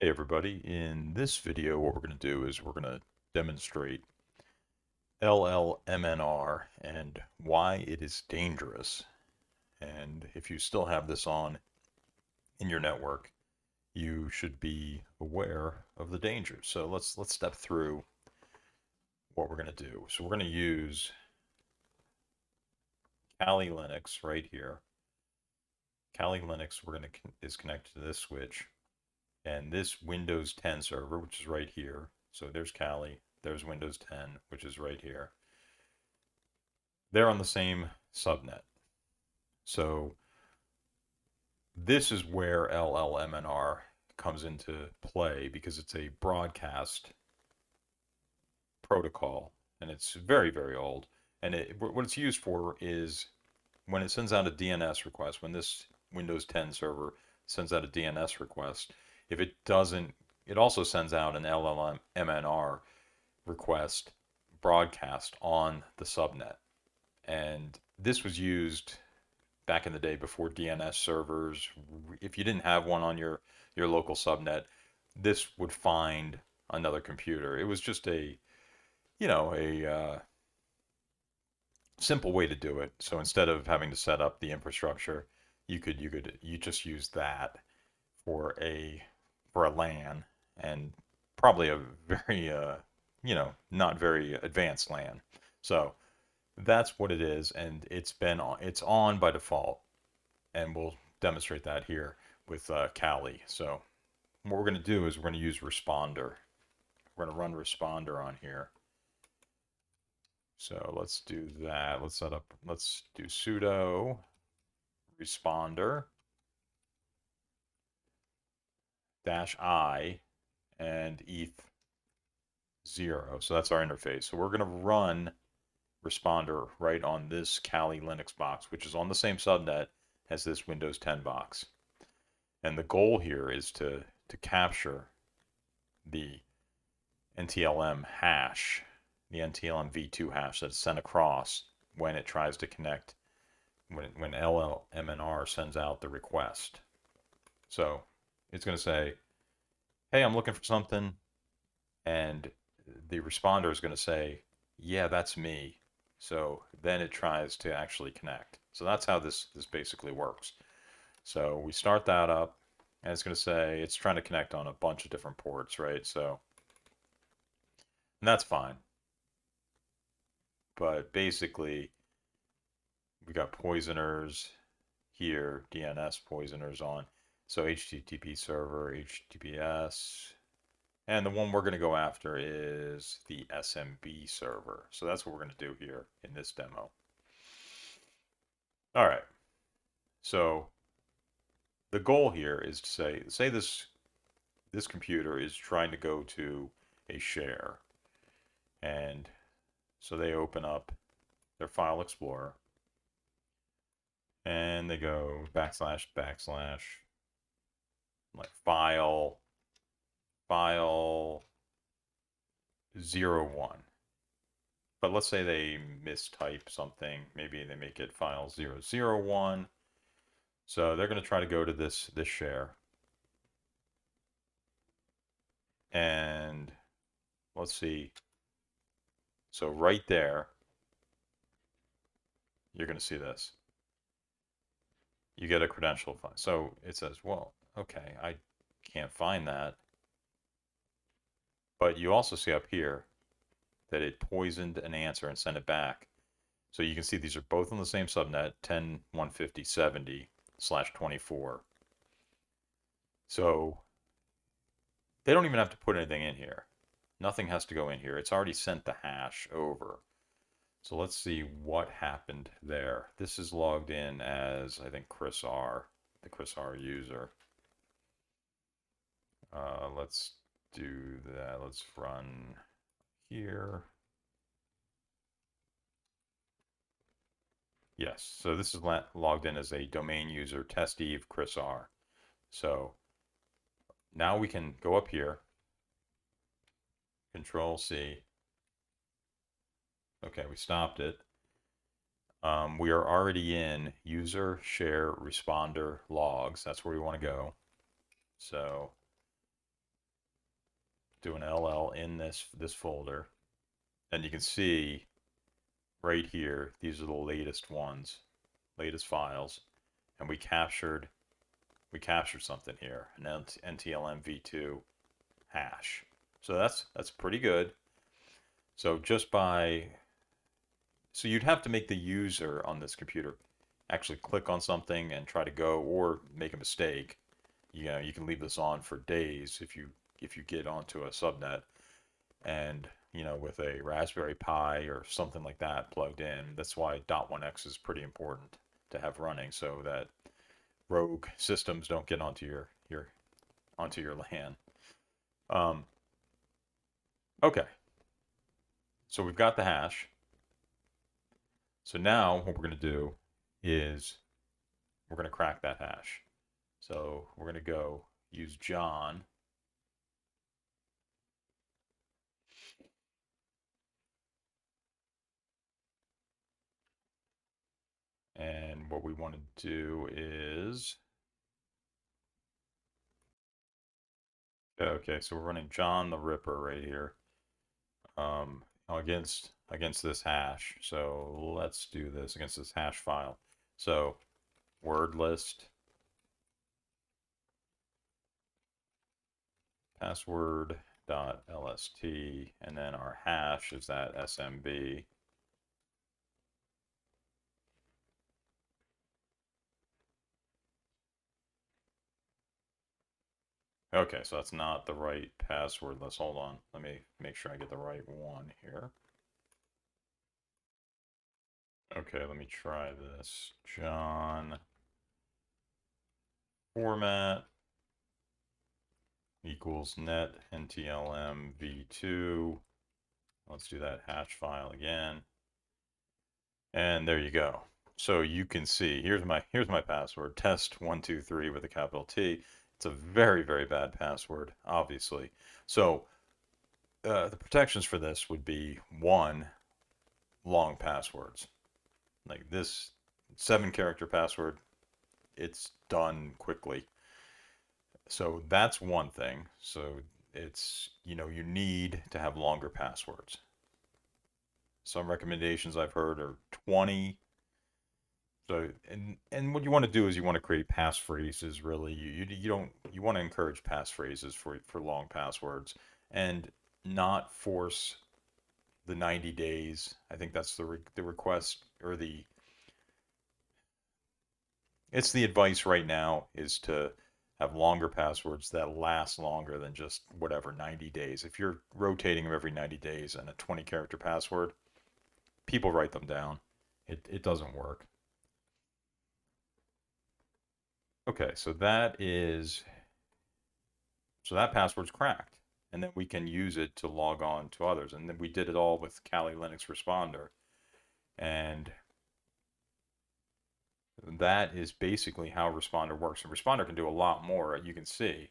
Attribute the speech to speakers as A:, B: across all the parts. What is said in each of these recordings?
A: Hey everybody, in this video what we're going to do is we're going to demonstrate LLMNR and why it is dangerous. And if you still have this on in your network, you should be aware of the dangers. So let's step through what we're going to do. So we're going to use Kali Linux right here. Kali Linux is connected to this switch and this Windows 10 server, which is right here. So there's Kali, there's Windows 10, which is right here. They're on the same subnet. So this is where LLMNR comes into play because it's a broadcast protocol and it's very, very old. And what it's used for is when it sends out a DNS request, when this Windows 10 server sends out a DNS request, if it doesn't, it also sends out an LLMNR request broadcast on the subnet. And this was used back in the day before DNS servers. If you didn't have one on your local subnet, this would find another computer. It was just a simple way to do it. So instead of having to set up the infrastructure, you just use that for a LAN, and probably a very not very advanced LAN. So that's what it is, and it's on by default, and we'll demonstrate that here with Kali. So what we're going to do is we're going to use responder. We're going to run responder on here. So let's do that. Let's do sudo responder -i and eth0. So that's our interface. So we're going to run responder right on this Kali Linux box, which is on the same subnet as this Windows 10 box. And the goal here is to capture the NTLM hash, the NTLM v2 hash that's sent across when it tries to connect, when LLMNR sends out the request. So it's going to say, hey, I'm looking for something. And the responder is going to say, yeah, that's me. So then it tries to actually connect. So that's how this basically works. So we start that up, and it's going to say it's trying to connect on a bunch of different ports, right? So, and that's fine. But basically, we got poisoners here, DNS poisoners on. So HTTP server, HTTPS, and the one we're going to go after is the SMB server. So that's what we're going to do here in this demo. All right. So the goal here is to say this computer is trying to go to a share. And so they open up their file explorer and they go backslash like file 01. But let's say they mistype something. Maybe they make it file 001. So they're going to try to go to this share. And let's see. So right there, you're going to see this. You get a credential file. So it says, well, okay, I can't find that. But you also see up here that it poisoned an answer and sent it back. So you can see these are both on the same subnet, 10.150.70/24. So they don't even have to put anything in here. Nothing has to go in here. It's already sent the hash over. So let's see what happened there. This is logged in as, I think, Chris R, the Chris R user. Let's do that. Let's run here. Yes, so this is logged in as a domain user, testeve Chris R. So now we can go up here, Control C. Okay, we stopped it. We are already in user share responder logs. That's where we want to go. So do an LL in this folder, and you can see right here, these are the latest ones, latest files, and we captured something here, an NTLM-v2 hash. So that's pretty good. So so you'd have to make the user on this computer actually click on something and try to go, or make a mistake. You know, you can leave this on for days if you get onto a subnet, and with a Raspberry Pi or something like that plugged in. That's why .1x is pretty important to have running, so that rogue systems don't get onto your LAN. Okay, so we've got the hash. So now what we're going to do is we're going to crack that hash. So we're going to go use John. And what we want to do is, okay, so we're running John the Ripper right here against this hash. So let's do this against this hash file. So word list password.lst, and then our hash is that SMB. Okay, so that's not the right password. Let's hold on. Let me make sure I get the right one here. Okay, let me try this. John format equals net NTLM v2. Let's do that hash file again. And there you go. So you can see, here's my password, test123 with a capital T. It's a very, very bad password, obviously. So the protections for this would be, one, long passwords. Like this 7-character password, it's done quickly. So that's one thing. So it's, you need to have longer passwords. Some recommendations I've heard are 20. So, and what you want to do is you want to create passphrases. Really, you want to encourage passphrases for long passwords, and not force the 90 days. I think that's the request, or it's the advice right now, is to have longer passwords that last longer than just whatever 90 days. If you're rotating them every 90 days and a 20-character password, people write them down. It doesn't work. Okay, so that password's cracked, and then we can use it to log on to others. And then we did it all with Kali Linux Responder, and that is basically how Responder works. And Responder can do a lot more. You can see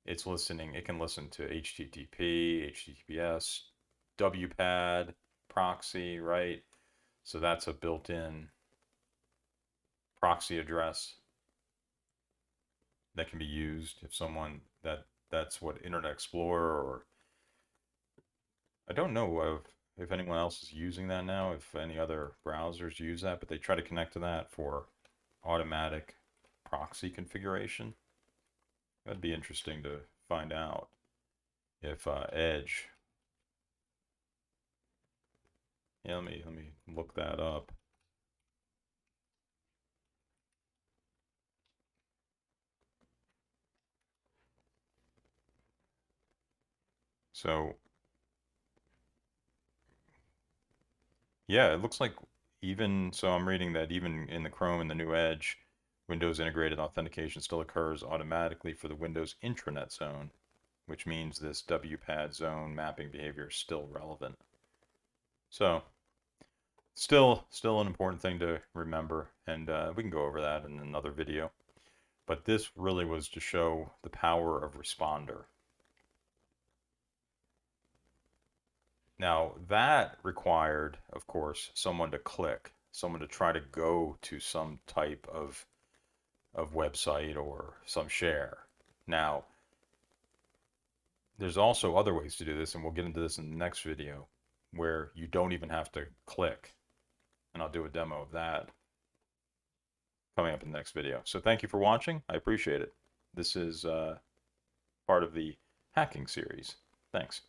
A: it's listening. It can listen to HTTP, HTTPS, WPAD, proxy, right? So that's a built-in proxy address that can be used if someone that's what Internet Explorer, or I don't know if anyone else is using that now, if any other browsers use that, but they try to connect to that for automatic proxy configuration. That'd be interesting to find out if Edge. Yeah, let me look that up. So yeah, it looks like, even so, I'm reading that even in the Chrome and the new Edge, Windows integrated authentication still occurs automatically for the Windows intranet zone, which means this WPAD zone mapping behavior is still relevant. So still an important thing to remember, and we can go over that in another video. But this really was to show the power of Responder. Now, that required, of course, someone to click, someone to try to go to some type of website or some share. Now, there's also other ways to do this, and we'll get into this in the next video, where you don't even have to click. And I'll do a demo of that coming up in the next video. So thank you for watching. I appreciate it. This is part of the hacking series. Thanks.